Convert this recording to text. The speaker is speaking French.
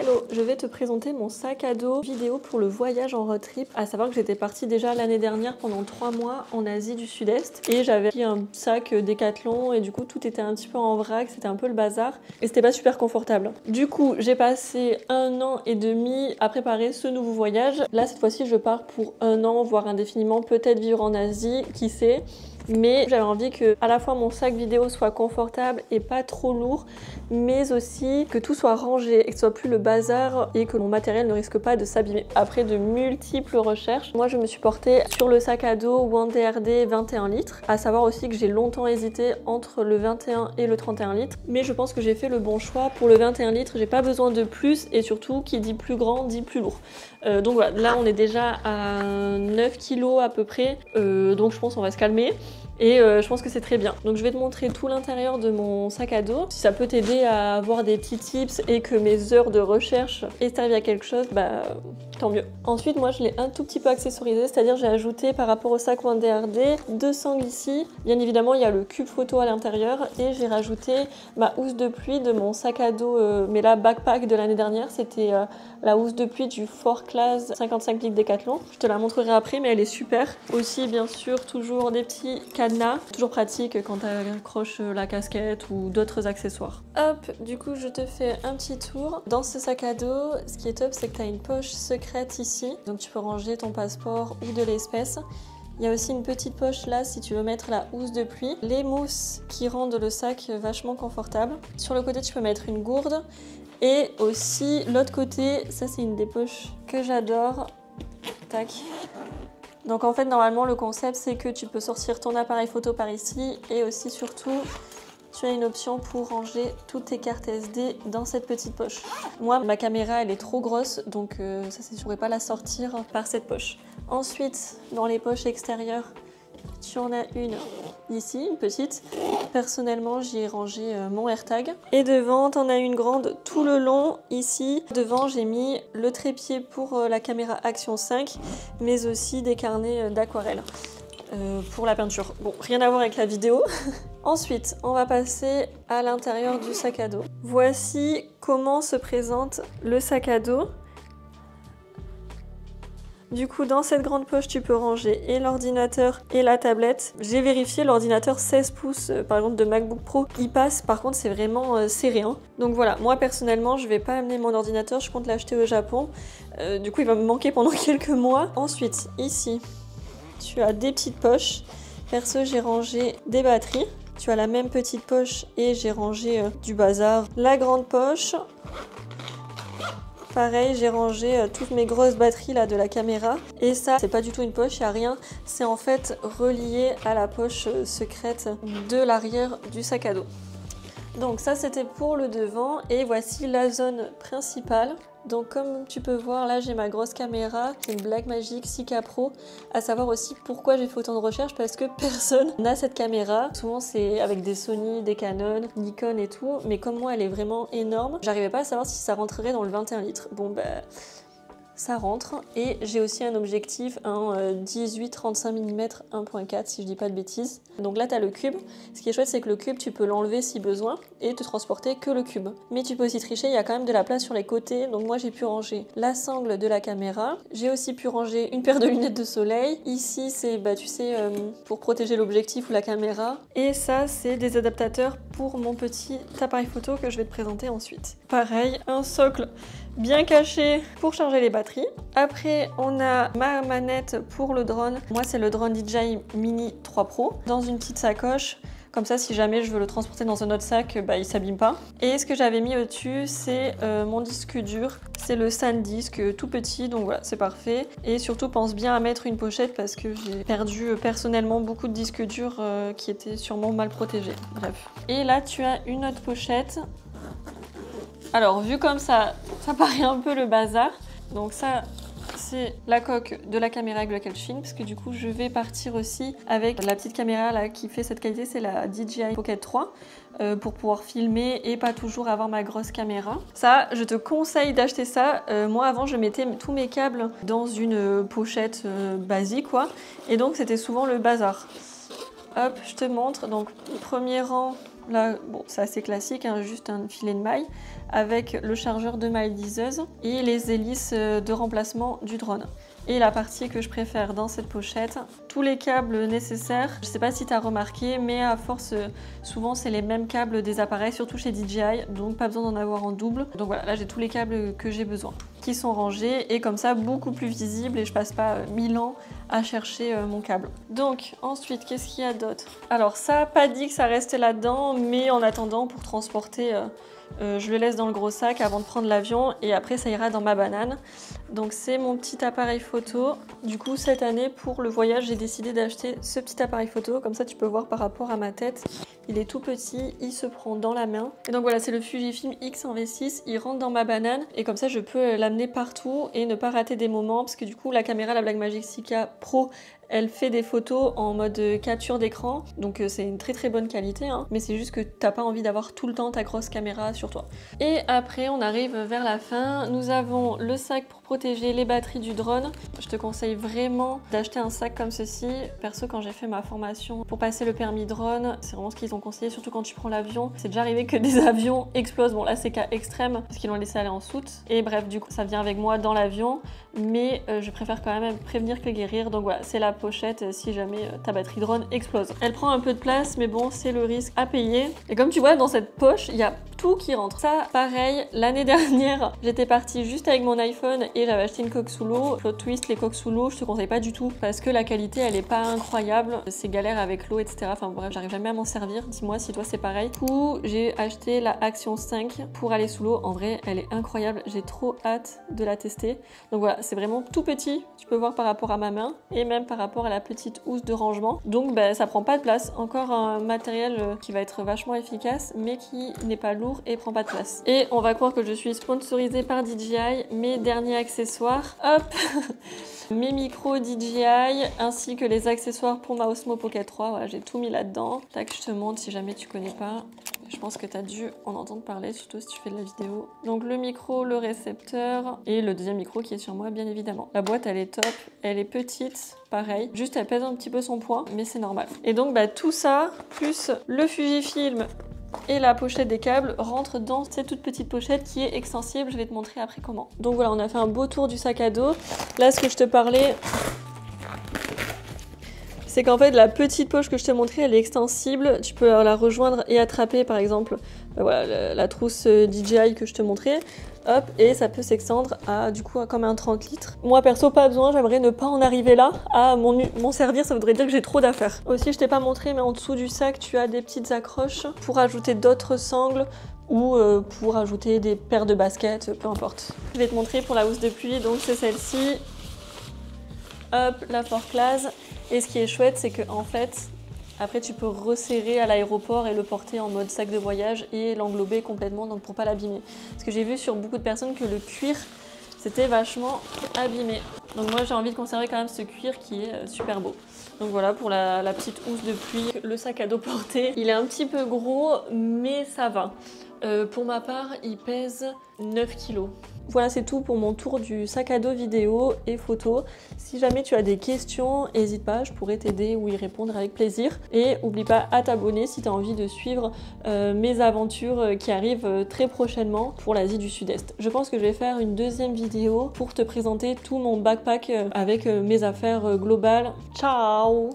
Hello, je vais te présenter mon sac à dos vidéo pour le voyage en road trip. À savoir que j'étais partie déjà l'année dernière pendant 3 mois en Asie du Sud-Est et j'avais pris un sac Décathlon et du coup tout était un petit peu en vrac, c'était un peu le bazar et c'était pas super confortable. Du coup j'ai passé 1 an et demi à préparer ce nouveau voyage. Là cette fois-ci je pars pour 1 an, voire indéfiniment, peut-être vivre en Asie, qui sait. Mais j'avais envie que à la fois mon sac vidéo soit confortable et pas trop lourd, mais aussi que tout soit rangé et que ce soit plus le bazar et que mon matériel ne risque pas de s'abîmer. Après de multiples recherches, moi je me suis portée sur le sac à dos WandRD 21 litres, à savoir aussi que j'ai longtemps hésité entre le 21 et le 31 litres, mais je pense que j'ai fait le bon choix. Pour le 21 litres, j'ai pas besoin de plus et surtout qui dit plus grand dit plus lourd. Donc voilà, là on est déjà à 9 kg à peu près, donc je pense qu'on va se calmer. Et je pense que c'est très bien. Donc je vais te montrer tout l'intérieur de mon sac à dos. Si ça peut t'aider à avoir des petits tips et que mes heures de recherche aient servi à quelque chose, bah tant mieux. Ensuite, moi je l'ai un tout petit peu accessorisé, c'est-à-dire j'ai ajouté par rapport au sac WandRD 2 sangles ici. Bien évidemment, il y a le cube photo à l'intérieur et j'ai rajouté ma housse de pluie de mon sac à dos, mais là backpack de l'année dernière. C'était la housse de pluie du 4Class 55 litres Décathlon. Je te la montrerai après, mais elle est super. Aussi, bien sûr, toujours des petits cadenas, toujours pratique quand tu accroches la casquette ou d'autres accessoires. Hop, du coup, je te fais un petit tour. Dans ce sac à dos, ce qui est top, c'est que tu as une poche secrète ici. Donc tu peux ranger ton passeport ou de l'espèce. Il y a aussi une petite poche là si tu veux mettre la housse de pluie. Les mousses qui rendent le sac vachement confortable. Sur le côté, tu peux mettre une gourde. Et aussi, l'autre côté, ça c'est une des poches que j'adore. Tac. Donc en fait, normalement, le concept, c'est que tu peux sortir ton appareil photo par ici. Et aussi, surtout, tu as une option pour ranger toutes tes cartes SD dans cette petite poche. Moi, ma caméra, elle est trop grosse, donc ça, je ne pourrais pas la sortir par cette poche. Ensuite, dans les poches extérieures, tu en as une ici, une petite. Personnellement, j'y ai rangé mon AirTag. Et devant, tu en as une grande tout le long. Ici, devant, j'ai mis le trépied pour la caméra Action 5, mais aussi des carnets d'aquarelle pour la peinture. Bon, rien à voir avec la vidéo. Ensuite, on va passer à l'intérieur du sac à dos. Voici comment se présente le sac à dos. Du coup, dans cette grande poche, tu peux ranger et l'ordinateur et la tablette. J'ai vérifié, l'ordinateur 16 pouces, par exemple de MacBook Pro, il passe. Par contre, c'est vraiment serré. Hein. Donc voilà, moi personnellement, je vais pas amener mon ordinateur, je compte l'acheter au Japon. Du coup, il va me manquer pendant quelques mois. Ensuite, ici, tu as des petites poches. Perso, j'ai rangé des batteries. Tu as la même petite poche et j'ai rangé du bazar. La grande poche. Pareil, j'ai rangé toutes mes grosses batteries là de la caméra. Et ça, c'est pas du tout une poche, il n'y a rien. C'est en fait relié à la poche secrète de l'arrière du sac à dos. Donc ça, c'était pour le devant. Et voici la zone principale. Donc comme tu peux voir, là j'ai ma grosse caméra, c'est une Blackmagic 6K Pro. À savoir aussi pourquoi j'ai fait autant de recherches, parce que personne n'a cette caméra. Souvent c'est avec des Sony, des Canon, Nikon et tout, mais comme moi elle est vraiment énorme, j'arrivais pas à savoir si ça rentrerait dans le 21 litres. Bon bah ça rentre. Et j'ai aussi un objectif, un 18-35 mm 1.4 si je dis pas de bêtises. Donc là tu as le cube. Ce qui est chouette, c'est que le cube tu peux l'enlever si besoin et te transporter que le cube. Mais tu peux aussi tricher, il y a quand même de la place sur les côtés. Donc moi j'ai pu ranger la sangle de la caméra. J'ai aussi pu ranger une paire de lunettes de soleil. Ici c'est bah tu sais pour protéger l'objectif ou la caméra. Et ça c'est des adaptateurs pour mon petit appareil photo que je vais te présenter ensuite. Pareil, un socle bien caché pour charger les batteries. Après, on a ma manette pour le drone. Moi, c'est le drone DJI Mini 3 Pro dans une petite sacoche. Comme ça, si jamais je veux le transporter dans un autre sac, bah, il s'abîme pas. Et ce que j'avais mis au-dessus, c'est mon disque dur. C'est le SanDisk tout petit, donc voilà, c'est parfait. Et surtout, pense bien à mettre une pochette parce que j'ai perdu personnellement beaucoup de disques durs qui étaient sûrement mal protégés. Bref. Et là, tu as une autre pochette. Alors, vu comme ça paraît un peu le bazar. Donc ça, c'est la coque de la caméra avec laquelle je filme, parce que du coup, je vais partir aussi avec la petite caméra là qui fait cette qualité, c'est la DJI Pocket 3, pour pouvoir filmer et pas toujours avoir ma grosse caméra. Ça, je te conseille d'acheter ça. Moi, avant, je mettais tous mes câbles dans une pochette basique, quoi. Et donc, c'était souvent le bazar. Hop, je te montre. Donc, premier rang, Là, bon, c'est assez classique, hein, juste un filet de maille avec le chargeur de maille liseuse et les hélices de remplacement du drone. Et la partie que je préfère dans cette pochette, tous les câbles nécessaires. Je sais pas si tu as remarqué, mais à force, souvent c'est les mêmes câbles des appareils, surtout chez DJI, donc pas besoin d'en avoir en double. Donc voilà, là j'ai tous les câbles que j'ai besoin, qui sont rangés et comme ça beaucoup plus visibles et je passe pas 1000 ans à chercher mon câble. Donc ensuite, qu'est-ce qu'il y a d'autre? Alors ça, pas dit que ça restait là-dedans, mais en attendant pour transporter... je le laisse dans le gros sac avant de prendre l'avion et après ça ira dans ma banane. Donc c'est mon petit appareil photo. Du coup cette année pour le voyage j'ai décidé d'acheter ce petit appareil photo. Comme ça tu peux voir par rapport à ma tête. Il est tout petit, il se prend dans la main. Et donc voilà, c'est le Fujifilm X en V6. Il rentre dans ma banane et comme ça je peux l'amener partout et ne pas rater des moments. Parce que du coup la caméra, la Blackmagic 6K Pro, elle fait des photos en mode capture d'écran, donc c'est une très très bonne qualité, hein. Mais c'est juste que t'as pas envie d'avoir tout le temps ta grosse caméra sur toi. Et après on arrive vers la fin, nous avons le sac pour protéger les batteries du drone. Je te conseille vraiment d'acheter un sac comme ceci. Perso, quand j'ai fait ma formation pour passer le permis drone, c'est vraiment ce qu'ils ont conseillé, surtout quand tu prends l'avion. C'est déjà arrivé que des avions explosent, bon là c'est cas extrême, parce qu'ils l'ont laissé aller en soute. Et bref, du coup ça vient avec moi dans l'avion, mais je préfère quand même prévenir que guérir, donc voilà, c'est la pochette si jamais ta batterie drone explose. Elle prend un peu de place, mais bon, c'est le risque à payer. Et comme tu vois, dans cette poche, il y a tout qui rentre. Ça, pareil, l'année dernière, j'étais partie juste avec mon iPhone et j'avais acheté une coque sous l'eau. Plot twist, les coques sous l'eau, je te conseille pas du tout parce que la qualité, elle est pas incroyable. C'est galère avec l'eau, etc. Enfin bref, j'arrive jamais à m'en servir. Dis-moi si toi c'est pareil. Du coup, j'ai acheté la Action 5 pour aller sous l'eau. En vrai, elle est incroyable. J'ai trop hâte de la tester. Donc voilà, c'est vraiment tout petit. Tu peux voir par rapport à ma main et même par rapport à la petite housse de rangement. Donc bah, ça prend pas de place. Encore un matériel qui va être vachement efficace, mais qui n'est pas lourd et prend pas de place. Et on va croire que je suis sponsorisée par DJI. Mes derniers accessoires, hop, mes micros DJI ainsi que les accessoires pour ma Osmo Pocket 3. Voilà, j'ai tout mis là-dedans. Tac, je te montre si jamais tu connais pas. Je pense que tu as dû en entendre parler, surtout si tu fais de la vidéo. Donc le micro, le récepteur et le deuxième micro qui est sur moi, bien évidemment. La boîte, elle est top, elle est petite, pareil. Juste, elle pèse un petit peu son poids, mais c'est normal. Et donc, bah, tout ça, plus le Fujifilm et la pochette des câbles rentre dans cette toute petite pochette qui est extensible. Je vais te montrer après comment. Donc voilà, on a fait un beau tour du sac à dos. Là, ce que je te parlais, c'est qu'en fait la petite poche que je te montrais, elle est extensible. Tu peux la rejoindre et attraper par exemple voilà, la trousse DJI que je te montrais. Hop, et ça peut s'extendre à du coup comme un 30 litres. Moi perso pas besoin, j'aimerais ne pas en arriver là à m'en servir, ça voudrait dire que j'ai trop d'affaires. Aussi je t'ai pas montré mais en dessous du sac tu as des petites accroches pour ajouter d'autres sangles ou pour ajouter des paires de baskets, peu importe. Je vais te montrer pour la housse de pluie, donc c'est celle-ci. Hop, la Forclaz. Et ce qui est chouette c'est que en fait après tu peux resserrer à l'aéroport et le porter en mode sac de voyage et l'englober complètement, donc pour pas l'abîmer. Parce que j'ai vu sur beaucoup de personnes que le cuir c'était vachement abîmé. Donc moi j'ai envie de conserver quand même ce cuir qui est super beau. Donc voilà pour la petite housse de pluie. Le sac à dos porté, il est un petit peu gros mais ça va. Pour ma part il pèse 9 kg. Voilà, c'est tout pour mon tour du sac à dos vidéo et photo. Si jamais tu as des questions, n'hésite pas, je pourrais t'aider ou y répondre avec plaisir. Et n'oublie pas à t'abonner si tu as envie de suivre mes aventures qui arrivent très prochainement pour l'Asie du Sud-Est. Je pense que je vais faire une deuxième vidéo pour te présenter tout mon backpack avec mes affaires globales. Ciao!